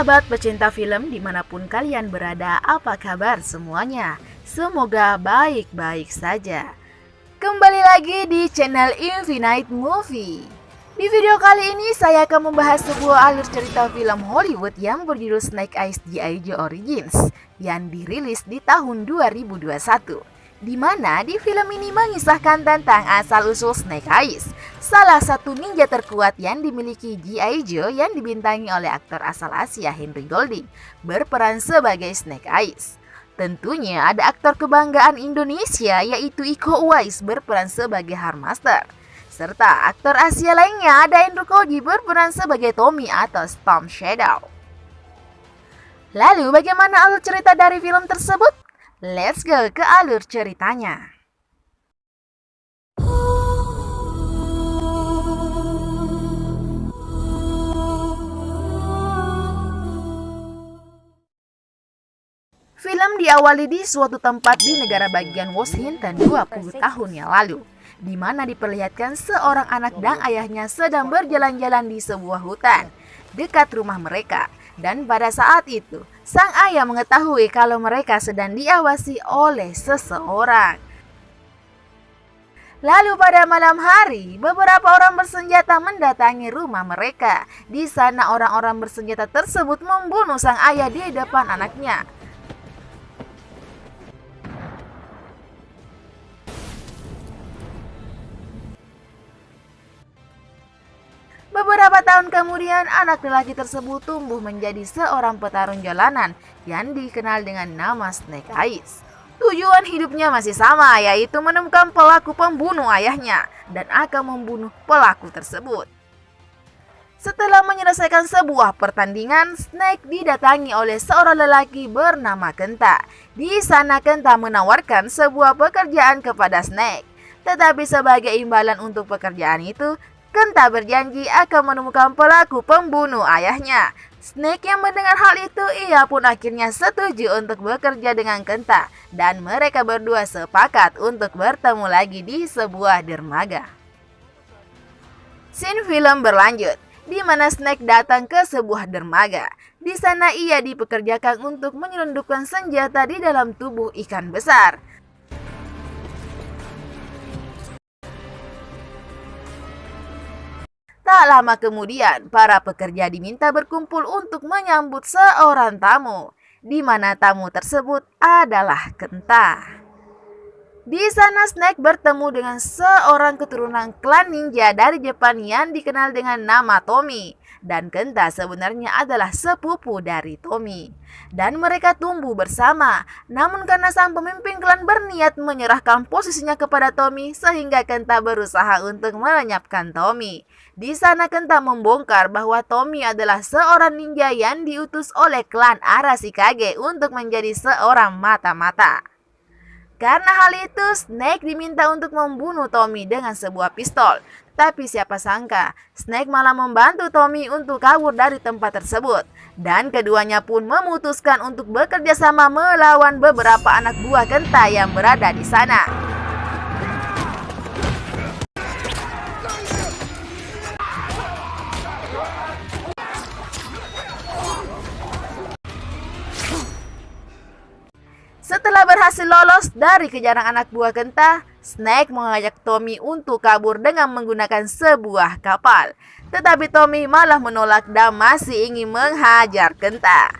Sahabat pecinta film dimanapun kalian berada, apa kabar semuanya? Semoga baik-baik saja. Kembali lagi di channel Infinite Movie. Di video kali ini saya akan membahas sebuah alur cerita film Hollywood yang berjudul Snake Eyes G.I. Joe Origins yang dirilis di tahun 2021. Di mana di film ini mengisahkan tentang asal-usul Snake Eyes, salah satu ninja terkuat yang dimiliki G.I. Joe yang dibintangi oleh aktor asal Asia Henry Golding, berperan sebagai Snake Eyes. Tentunya ada aktor kebanggaan Indonesia yaitu Iko Uwais berperan sebagai Hardmaster. Serta aktor Asia lainnya ada Andrew Koji berperan sebagai Tommy atau Storm Shadow. Lalu bagaimana alur cerita dari film tersebut? Let's go ke alur ceritanya. Film diawali di suatu tempat di negara bagian Washington 20 tahun yang lalu, di mana diperlihatkan seorang anak dan ayahnya sedang berjalan-jalan di sebuah hutan dekat rumah mereka. Dan pada saat itu, sang ayah mengetahui kalau mereka sedang diawasi oleh seseorang. Lalu pada malam hari, beberapa orang bersenjata mendatangi rumah mereka. Di sana orang-orang bersenjata tersebut membunuh sang ayah di depan anaknya. Beberapa tahun kemudian, anak lelaki tersebut tumbuh menjadi seorang petarung jalanan yang dikenal dengan nama Snake Eyes. Tujuan hidupnya masih sama, yaitu menemukan pelaku pembunuh ayahnya dan akan membunuh pelaku tersebut. Setelah menyelesaikan sebuah pertandingan, Snake didatangi oleh seorang lelaki bernama Kenta. Di sana Kenta menawarkan sebuah pekerjaan kepada Snake. Tetapi sebagai imbalan untuk pekerjaan itu, Kenta berjanji akan menemukan pelaku pembunuh ayahnya. Snake yang mendengar hal itu, ia pun akhirnya setuju untuk bekerja dengan Kenta. Dan mereka berdua sepakat untuk bertemu lagi di sebuah dermaga. Scene film berlanjut, di mana Snake datang ke sebuah dermaga. Di sana ia dipekerjakan untuk menyelundupkan senjata di dalam tubuh ikan besar. Tak lama kemudian, para pekerja diminta berkumpul untuk menyambut seorang tamu, di mana tamu tersebut adalah Kenta. Di sana Snake bertemu dengan seorang keturunan klan ninja dari Jepang yang dikenal dengan nama Tommy. Dan Kenta sebenarnya adalah sepupu dari Tommy. Dan mereka tumbuh bersama. Namun karena sang pemimpin klan berniat menyerahkan posisinya kepada Tommy, sehingga Kenta berusaha untuk melenyapkan Tommy. Di sana Kenta membongkar bahwa Tommy adalah seorang ninja yang diutus oleh klan Arashikage untuk menjadi seorang mata-mata. Karena hal itu, Snake diminta untuk membunuh Tommy dengan sebuah pistol. Tapi siapa sangka, Snake malah membantu Tommy untuk kabur dari tempat tersebut. Dan keduanya pun memutuskan untuk bekerja sama melawan beberapa anak buah Kenta yang berada di sana. Setelah berhasil lolos dari kejaran anak buah Kenta, Snake mengajak Tommy untuk kabur dengan menggunakan sebuah kapal. Tetapi Tommy malah menolak dan masih ingin menghajar Kenta.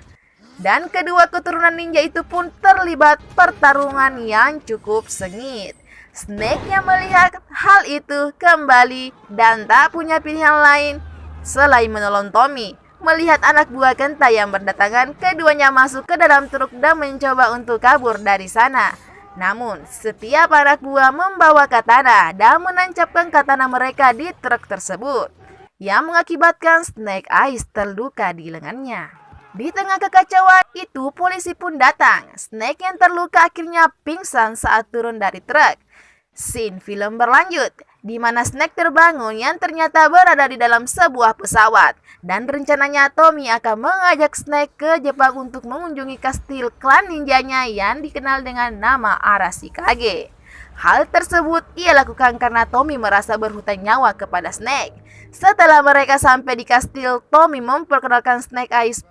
Dan kedua keturunan ninja itu pun terlibat pertarungan yang cukup sengit. Snake yang melihat hal itu kembali dan tak punya pilihan lain selain menolong Tommy. Melihat anak buah Kenta yang berdatangan, keduanya masuk ke dalam truk dan mencoba untuk kabur dari sana. Namun, setiap anak buah membawa katana dan menancapkan katana mereka di truk tersebut, yang mengakibatkan Snake Eyes terluka di lengannya. Di tengah kekacauan itu, polisi pun datang. Snake yang terluka akhirnya pingsan saat turun dari truk. Scene film berlanjut, di mana Snake terbangun yang ternyata berada di dalam sebuah pesawat. Dan rencananya Tommy akan mengajak Snake ke Jepang untuk mengunjungi kastil klan ninjanya yang dikenal dengan nama Arashikage. Hal tersebut ia lakukan karena Tommy merasa berhutang nyawa kepada Snake. Setelah mereka sampai di kastil, Tommy memperkenalkan Snake Eyes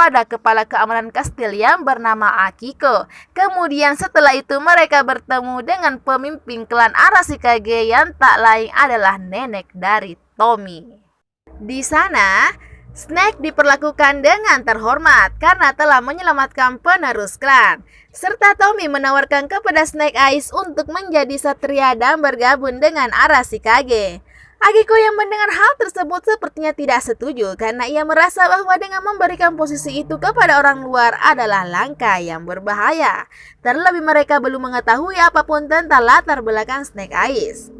kepada kepala keamanan kastil yang bernama Akiko. Kemudian setelah itu mereka bertemu dengan pemimpin klan Arashikage yang tak lain adalah nenek dari Tommy. Di sana, Snake diperlakukan dengan terhormat karena telah menyelamatkan penerus klan. Serta Tommy menawarkan kepada Snake Eyes untuk menjadi satria dan bergabung dengan Arashikage. Akiko yang mendengar hal tersebut sepertinya tidak setuju karena ia merasa bahwa dengan memberikan posisi itu kepada orang luar adalah langkah yang berbahaya. Terlebih mereka belum mengetahui apapun tentang latar belakang Snake Eyes.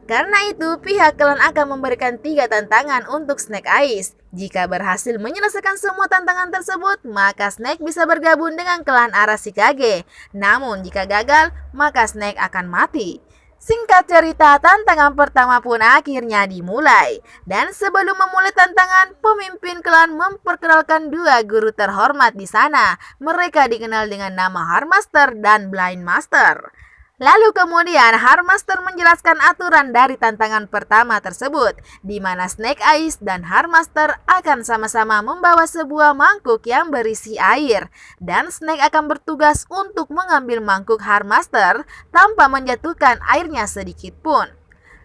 Karena itu, pihak klan akan memberikan 3 tantangan untuk Snake Eyes. Jika berhasil menyelesaikan semua tantangan tersebut, maka Snake bisa bergabung dengan klan Arashikage. Namun jika gagal, maka Snake akan mati. Singkat cerita, tantangan pertama pun akhirnya dimulai. Dan sebelum memulai tantangan, pemimpin klan memperkenalkan 2 guru terhormat di sana. Mereka dikenal dengan nama Hardmaster dan Blind Master. Lalu kemudian Hardmaster menjelaskan aturan dari tantangan pertama tersebut, di mana Snake Eyes dan Hardmaster akan sama-sama membawa sebuah mangkuk yang berisi air, dan Snake akan bertugas untuk mengambil mangkuk Hardmaster tanpa menjatuhkan airnya sedikit pun.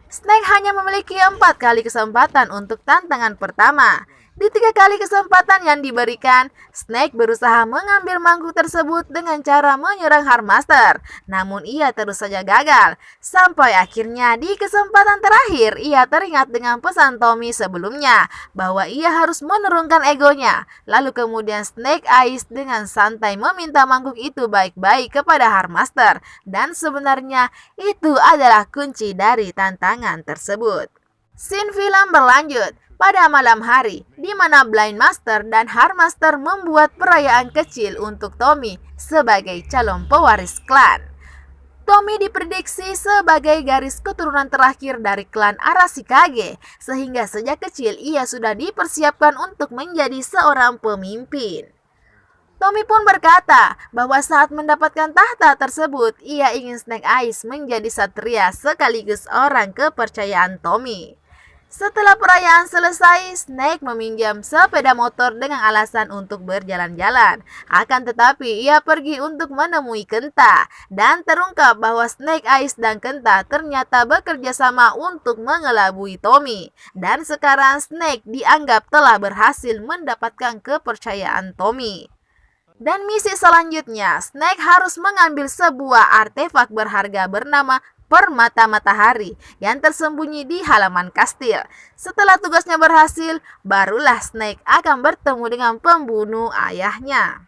Snake hanya memiliki 4 kali kesempatan untuk tantangan pertama. Di 3 kali kesempatan yang diberikan, Snake berusaha mengambil mangkuk tersebut dengan cara menyerang Hardmaster. Namun ia terus saja gagal. Sampai akhirnya di kesempatan terakhir, ia teringat dengan pesan Tommy sebelumnya bahwa ia harus menurunkan egonya. Lalu kemudian Snake Eyes dengan santai meminta mangkuk itu baik-baik kepada Hardmaster. Dan sebenarnya itu adalah kunci dari tantangan tersebut. Scene film berlanjut pada malam hari, di mana Blind Master dan Hardmaster membuat perayaan kecil untuk Tommy sebagai calon pewaris klan. Tommy diprediksi sebagai garis keturunan terakhir dari klan Arashikage, sehingga sejak kecil ia sudah dipersiapkan untuk menjadi seorang pemimpin. Tommy pun berkata bahwa saat mendapatkan tahta tersebut, ia ingin Snake Eyes menjadi satria sekaligus orang kepercayaan Tommy. Setelah perayaan selesai, Snake meminjam sepeda motor dengan alasan untuk berjalan-jalan. Akan tetapi, ia pergi untuk menemui Kenta. Dan terungkap bahwa Snake Eyes dan Kenta ternyata bekerja sama untuk mengelabui Tommy. Dan sekarang Snake dianggap telah berhasil mendapatkan kepercayaan Tommy. Dan misi selanjutnya, Snake harus mengambil sebuah artefak berharga bernama Permata Matahari yang tersembunyi di halaman kastil. Setelah tugasnya berhasil, barulah Snake akan bertemu dengan pembunuh ayahnya.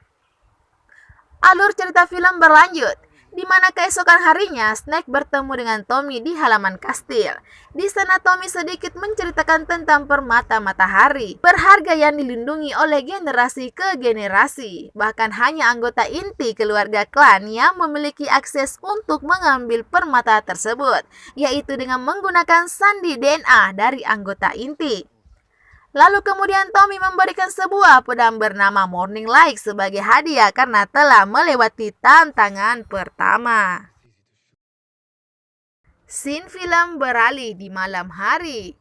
Alur cerita film berlanjut, di mana keesokan harinya Snake bertemu dengan Tommy di halaman kastil. Di sana Tommy sedikit menceritakan tentang permata matahari berharga yang dilindungi oleh generasi ke generasi. Bahkan hanya anggota inti keluarga klan yang memiliki akses untuk mengambil permata tersebut, yaitu dengan menggunakan sandi DNA dari anggota inti. Lalu kemudian Tommy memberikan sebuah pedang bernama Morning Light sebagai hadiah karena telah melewati tantangan pertama. Scene film beralih di malam hari.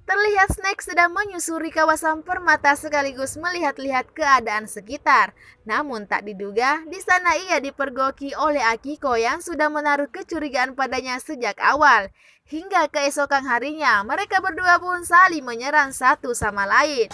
Terlihat Snake sedang menyusuri kawasan permata sekaligus melihat-lihat keadaan sekitar. Namun tak diduga, di sana ia dipergoki oleh Akiko yang sudah menaruh kecurigaan padanya sejak awal. Hingga keesokan harinya, mereka berdua pun saling menyerang satu sama lain.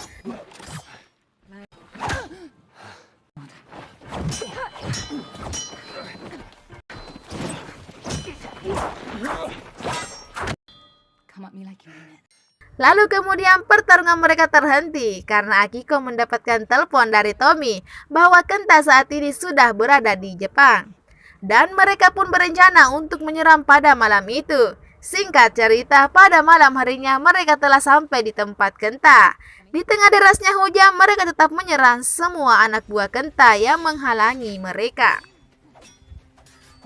Lalu kemudian pertarungan mereka terhenti karena Akiko mendapatkan telepon dari Tommy bahwa Kenta saat ini sudah berada di Jepang. Dan mereka pun berencana untuk menyerang pada malam itu. Singkat cerita, pada malam harinya mereka telah sampai di tempat Kenta. Di tengah derasnya hujan, mereka tetap menyerang semua anak buah Kenta yang menghalangi mereka.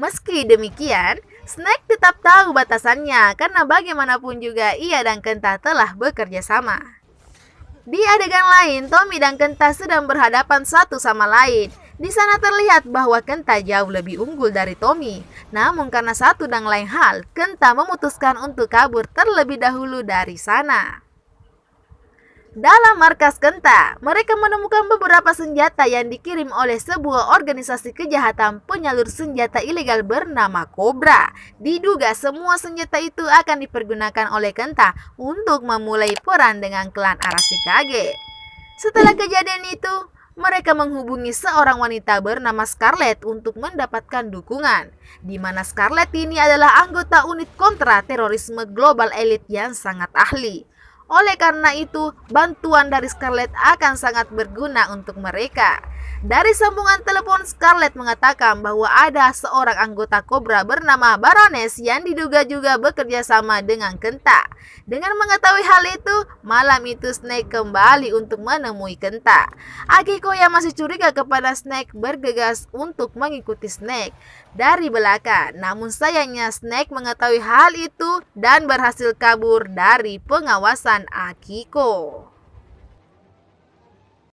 Meski demikian, Snake tetap tahu batasannya karena bagaimanapun juga ia dan Kenta telah bekerja sama. Di adegan lain, Tommy dan Kenta sedang berhadapan satu sama lain. Di sana terlihat bahwa Kenta jauh lebih unggul dari Tommy. Namun karena satu dan lain hal, Kenta memutuskan untuk kabur terlebih dahulu dari sana. Dalam markas Kenta, mereka menemukan beberapa senjata yang dikirim oleh sebuah organisasi kejahatan penyalur senjata ilegal bernama Cobra. Diduga semua senjata itu akan dipergunakan oleh Kenta untuk memulai perang dengan klan Arashikage. Setelah kejadian itu, mereka menghubungi seorang wanita bernama Scarlet untuk mendapatkan dukungan, di mana Scarlet ini adalah anggota unit kontra terorisme global elit yang sangat ahli. Oleh karena itu, bantuan dari Scarlet akan sangat berguna untuk mereka. Dari sambungan telepon, Scarlet mengatakan bahwa ada seorang anggota Cobra bernama Baroness yang diduga juga bekerja sama dengan Kenta. Dengan mengetahui hal itu, malam itu Snake kembali untuk menemui Kenta. Akiko yang masih curiga kepada Snake bergegas untuk mengikuti Snake dari belakang. Namun sayangnya Snake mengetahui hal itu dan berhasil kabur dari pengawasan Akiko.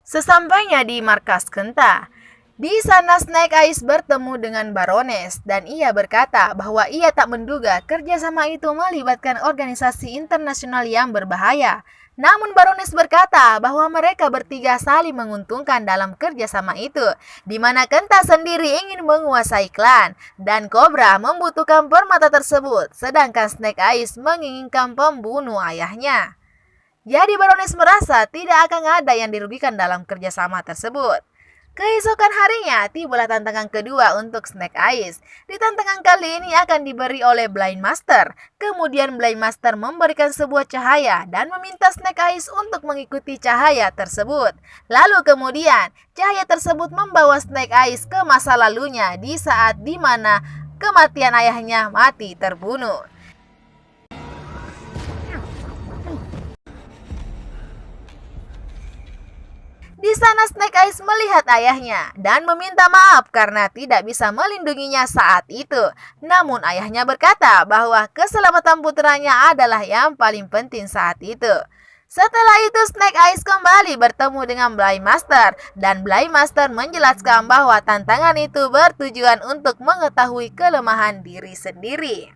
Sesampainya di markas Kenta, di sana Snake Eyes bertemu dengan Baroness dan ia berkata bahwa ia tak menduga kerjasama itu melibatkan organisasi internasional yang berbahaya. Namun Baroness berkata bahwa mereka bertiga saling menguntungkan dalam kerjasama itu, di mana Kenta sendiri ingin menguasai klan dan Cobra membutuhkan permata tersebut, sedangkan Snake Eyes menginginkan pembunuh ayahnya. Jadi Baroness merasa tidak akan ada yang dirugikan dalam kerjasama tersebut. Keesokan harinya, tibalah tantangan kedua untuk Snake Eyes. Di tantangan kali ini akan diberi oleh Blind Master. Kemudian Blind Master memberikan sebuah cahaya dan meminta Snake Eyes untuk mengikuti cahaya tersebut. Lalu kemudian, cahaya tersebut membawa Snake Eyes ke masa lalunya di saat dimana kematian ayahnya mati terbunuh. Di sana Snake Eyes melihat ayahnya dan meminta maaf karena tidak bisa melindunginya saat itu. Namun ayahnya berkata bahwa keselamatan putranya adalah yang paling penting saat itu. Setelah itu Snake Eyes kembali bertemu dengan Blind Master dan Blind Master menjelaskan bahwa tantangan itu bertujuan untuk mengetahui kelemahan diri sendiri.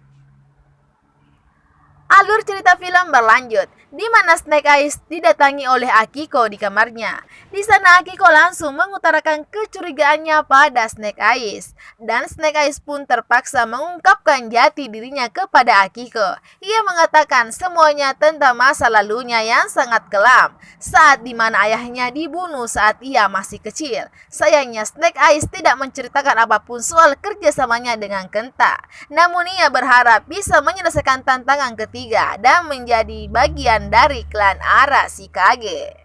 Alur cerita film berlanjut, di mana Snake Eyes didatangi oleh Akiko di kamarnya. Di sana Akiko langsung mengutarakan kecurigaannya pada Snake Eyes, dan Snake Eyes pun terpaksa mengungkapkan jati dirinya kepada Akiko. Ia mengatakan semuanya tentang masa lalunya yang sangat kelam, saat dimana ayahnya dibunuh saat ia masih kecil. Sayangnya Snake Eyes tidak menceritakan apapun soal kerjasamanya dengan Kenta, namun ia berharap bisa menyelesaikan tantangan ketiga dan menjadi bagian dari klan Arashikage.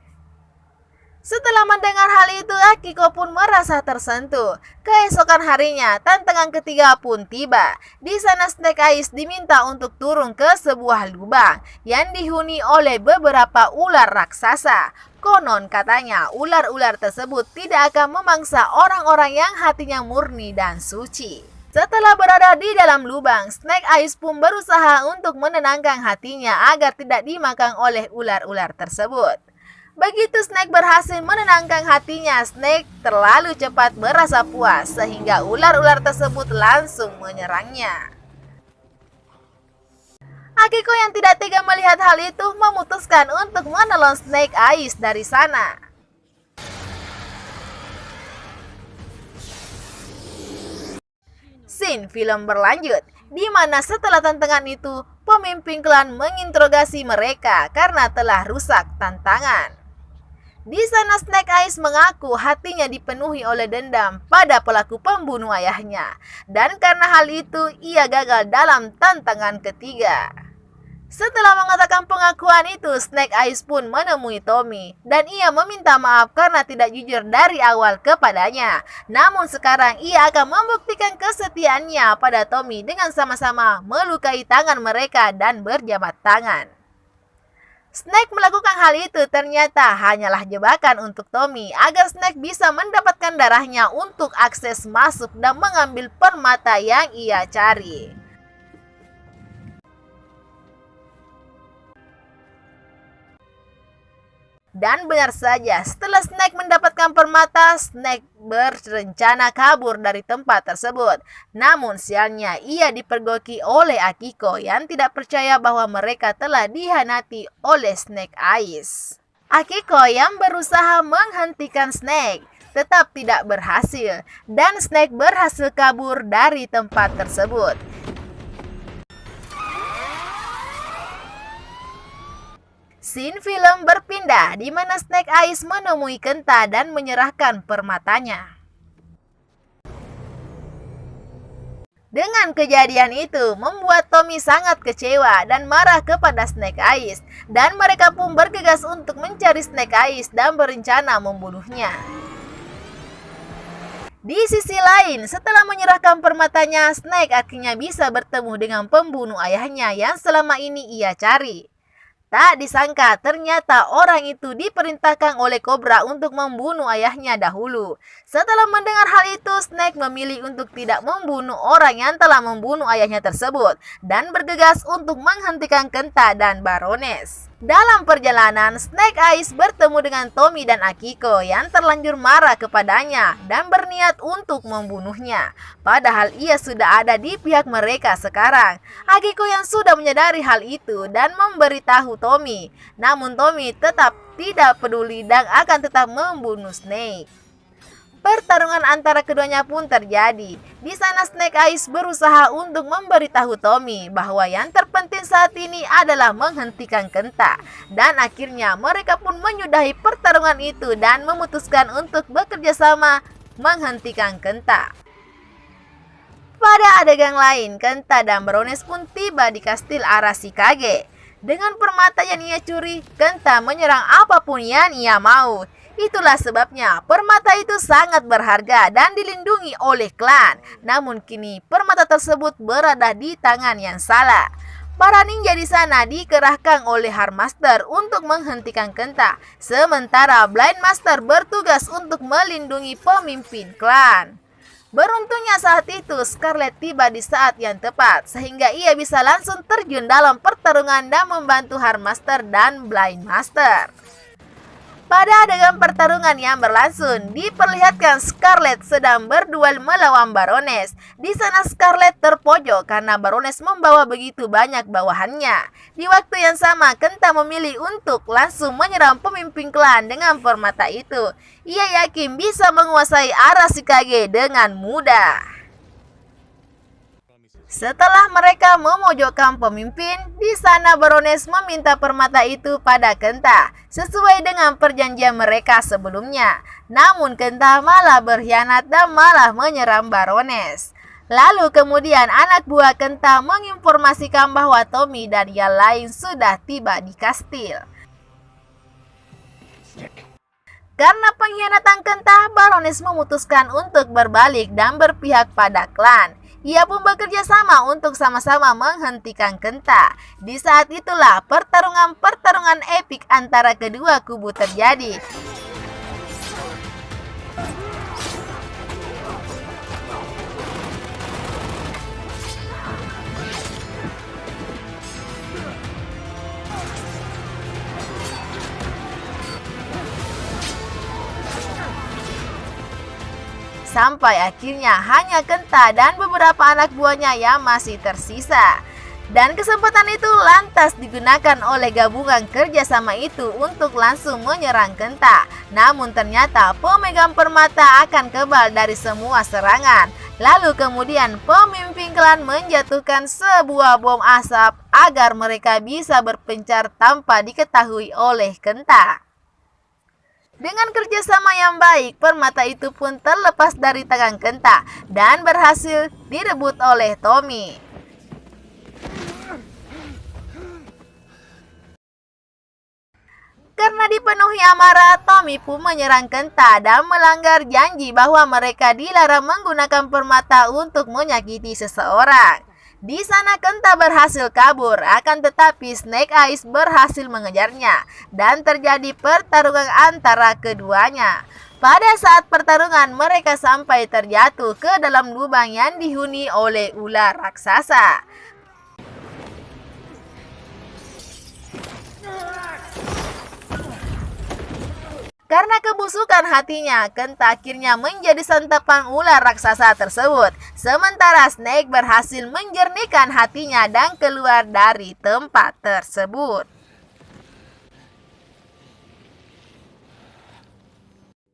Setelah mendengar hal itu, Akiko pun merasa tersentuh. Keesokan harinya, tantangan ketiga pun tiba. Di sana Snake Eyes diminta untuk turun ke sebuah lubang yang dihuni oleh beberapa ular raksasa. Konon katanya, ular-ular tersebut tidak akan memangsa orang-orang yang hatinya murni dan suci. Setelah berada di dalam lubang, Snake Eyes pun berusaha untuk menenangkan hatinya agar tidak dimakan oleh ular-ular tersebut. Begitu Snake berhasil menenangkan hatinya, Snake terlalu cepat merasa puas sehingga ular-ular tersebut langsung menyerangnya. Akiko yang tidak tega melihat hal itu memutuskan untuk menolong Snake Eyes dari sana. Scene film berlanjut, di mana setelah tantangan itu, pemimpin klan menginterogasi mereka karena telah rusak tantangan. Di sana Snake Eyes mengaku hatinya dipenuhi oleh dendam pada pelaku pembunuh ayahnya, dan karena hal itu ia gagal dalam tantangan ketiga. Setelah mengatakan pengakuan itu, Snake Eyes pun menemui Tommy dan ia meminta maaf karena tidak jujur dari awal kepadanya. Namun sekarang ia akan membuktikan kesetiaannya pada Tommy dengan sama-sama melukai tangan mereka dan berjabat tangan. Snake melakukan hal itu ternyata hanyalah jebakan untuk Tommy agar Snake bisa mendapatkan darahnya untuk akses masuk dan mengambil permata yang ia cari. Dan benar saja, setelah Snake mendapatkan permata, Snake berencana kabur dari tempat tersebut. Namun sialnya, ia dipergoki oleh Akiko yang tidak percaya bahwa mereka telah dihianati oleh Snake Eyes. Akiko yang berusaha menghentikan Snake tetap tidak berhasil, dan Snake berhasil kabur dari tempat tersebut. Scene film berpindah di mana Snake Eyes menemui Kenta dan menyerahkan permatanya. Dengan kejadian itu, membuat Tommy sangat kecewa dan marah kepada Snake Eyes, dan mereka pun bergegas untuk mencari Snake Eyes dan berencana membunuhnya. Di sisi lain, setelah menyerahkan permatanya, Snake akhirnya bisa bertemu dengan pembunuh ayahnya yang selama ini ia cari. Tak disangka ternyata orang itu diperintahkan oleh Cobra untuk membunuh ayahnya dahulu. Setelah mendengar hal itu, Snake memilih untuk tidak membunuh orang yang telah membunuh ayahnya tersebut dan bergegas untuk menghentikan Kenta dan Baroness. Dalam perjalanan, Snake Eyes bertemu dengan Tommy dan Akiko yang terlanjur marah kepadanya dan berniat untuk membunuhnya. Padahal ia sudah ada di pihak mereka sekarang. Akiko yang sudah menyadari hal itu dan memberitahu Tommy. Namun Tommy tetap tidak peduli dan akan tetap membunuh Snake. Pertarungan antara keduanya pun terjadi. Di sana Snake Eyes berusaha untuk memberitahu Tommy bahwa yang terpenting saat ini adalah menghentikan Kenta. Dan akhirnya mereka pun menyudahi pertarungan itu dan memutuskan untuk bekerja sama menghentikan Kenta. Pada adegan lain, Kenta dan Baroness pun tiba di kastil Arashikage. Dengan permata yang ia curi, Kenta menyerang apapun yang ia mau. Itulah sebabnya permata itu sangat berharga dan dilindungi oleh klan. Namun kini permata tersebut berada di tangan yang salah. Para ninja di sana dikerahkan oleh Hardmaster untuk menghentikan Kenta. Sementara Blind Master bertugas untuk melindungi pemimpin klan. Beruntungnya saat itu Scarlet tiba di saat yang tepat sehingga ia bisa langsung terjun dalam pertarungan dan membantu Hardmaster dan Blind Master. Pada adegan pertarungan yang berlangsung, diperlihatkan Scarlet sedang berduel melawan Baroness. Di sana Scarlet terpojok karena Baroness membawa begitu banyak bawahannya. Di waktu yang sama, Kenta memilih untuk langsung menyerang pemimpin klan dengan permata itu. Ia yakin bisa menguasai Arashikage dengan mudah. Setelah mereka memojokkan pemimpin, di sana Baroness meminta permata itu pada Kenta, sesuai dengan perjanjian mereka sebelumnya. Namun Kenta malah berkhianat dan malah menyerang Baroness. Lalu kemudian anak buah Kenta menginformasikan bahwa Tommy dan yang lain sudah tiba di kastil. Karena pengkhianatan Kenta, Baroness memutuskan untuk berbalik dan berpihak pada klan. Ia pun bekerja sama untuk sama-sama menghentikan Kenta. Di saat itulah pertarungan epik antara kedua kubu terjadi. Sampai akhirnya hanya Kenta dan beberapa anak buahnya yang masih tersisa. Dan kesempatan itu lantas digunakan oleh gabungan kerjasama itu untuk langsung menyerang Kenta. Namun ternyata pemegang permata akan kebal dari semua serangan. Lalu kemudian pemimpin klan menjatuhkan sebuah bom asap agar mereka bisa berpencar tanpa diketahui oleh Kenta. Dengan kerjasama yang baik, permata itu pun terlepas dari tangan Kenta dan berhasil direbut oleh Tommy. Karena dipenuhi amarah, Tommy pun menyerang Kenta dan melanggar janji bahwa mereka dilarang menggunakan permata untuk menyakiti seseorang. Di sana Kenta berhasil kabur, akan tetapi Snake Eyes berhasil mengejarnya dan terjadi pertarungan antara keduanya. Pada saat pertarungan, mereka sampai terjatuh ke dalam lubang yang dihuni oleh ular raksasa. Karena kebusukan hatinya, Kenta akhirnya menjadi santapan ular raksasa tersebut. Sementara Snake berhasil menjernihkan hatinya dan keluar dari tempat tersebut.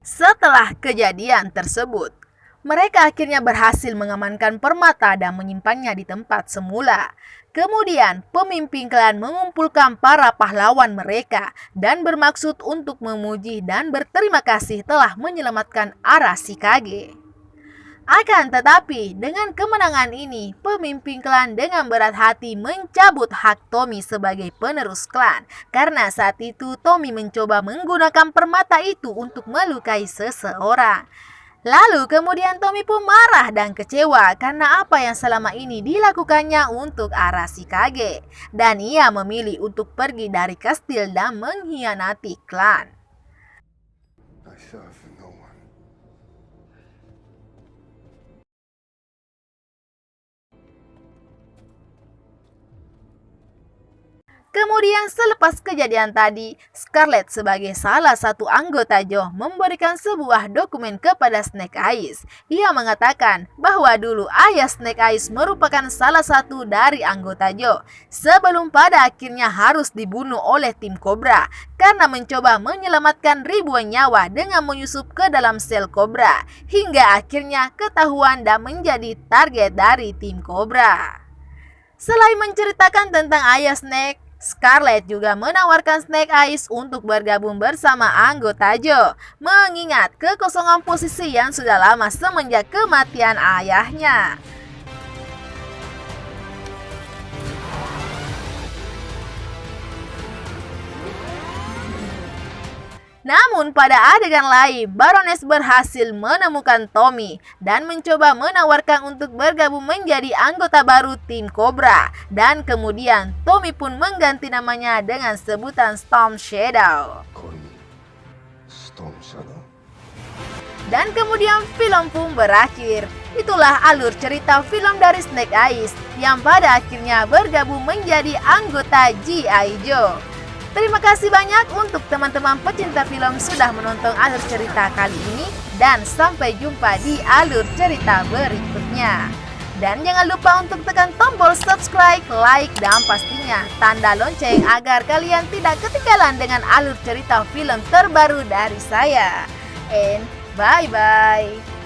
Setelah kejadian tersebut, mereka akhirnya berhasil mengamankan permata dan menyimpannya di tempat semula. Kemudian, pemimpin klan mengumpulkan para pahlawan mereka dan bermaksud untuk memuji dan berterima kasih telah menyelamatkan Arashikage. Akan tetapi, dengan kemenangan ini, pemimpin klan dengan berat hati mencabut hak Tommy sebagai penerus klan. Karena saat itu Tommy mencoba menggunakan permata itu untuk melukai seseorang. Lalu kemudian Tommy pun marah dan kecewa karena apa yang selama ini dilakukannya untuk Arashikage. Dan ia memilih untuk pergi dari kastil dan mengkhianati klan. Kemudian selepas kejadian tadi, Scarlet sebagai salah satu anggota Joe memberikan sebuah dokumen kepada Snake Eyes. Ia mengatakan bahwa dulu ayah Snake Eyes merupakan salah satu dari anggota Joe, sebelum pada akhirnya harus dibunuh oleh tim Cobra karena mencoba menyelamatkan ribuan nyawa dengan menyusup ke dalam sel Cobra, hingga akhirnya ketahuan dan menjadi target dari tim Cobra. Selain menceritakan tentang ayah Snake, Scarlet juga menawarkan Snake Eyes untuk bergabung bersama anggota Joe, mengingat kekosongan posisi yang sudah lama semenjak kematian ayahnya. Namun pada adegan lain, Baroness berhasil menemukan Tommy dan mencoba menawarkan untuk bergabung menjadi anggota baru tim Cobra. Dan kemudian Tommy pun mengganti namanya dengan sebutan Storm Shadow. Dan kemudian film pun berakhir. Itulah alur cerita film dari Snake Eyes yang pada akhirnya bergabung menjadi anggota G.I. Joe. Terima kasih banyak untuk teman-teman pecinta film sudah menonton alur cerita kali ini, dan sampai jumpa di alur cerita berikutnya. Dan jangan lupa untuk tekan tombol subscribe, like, dan pastinya tanda lonceng agar kalian tidak ketinggalan dengan alur cerita film terbaru dari saya. And bye-bye.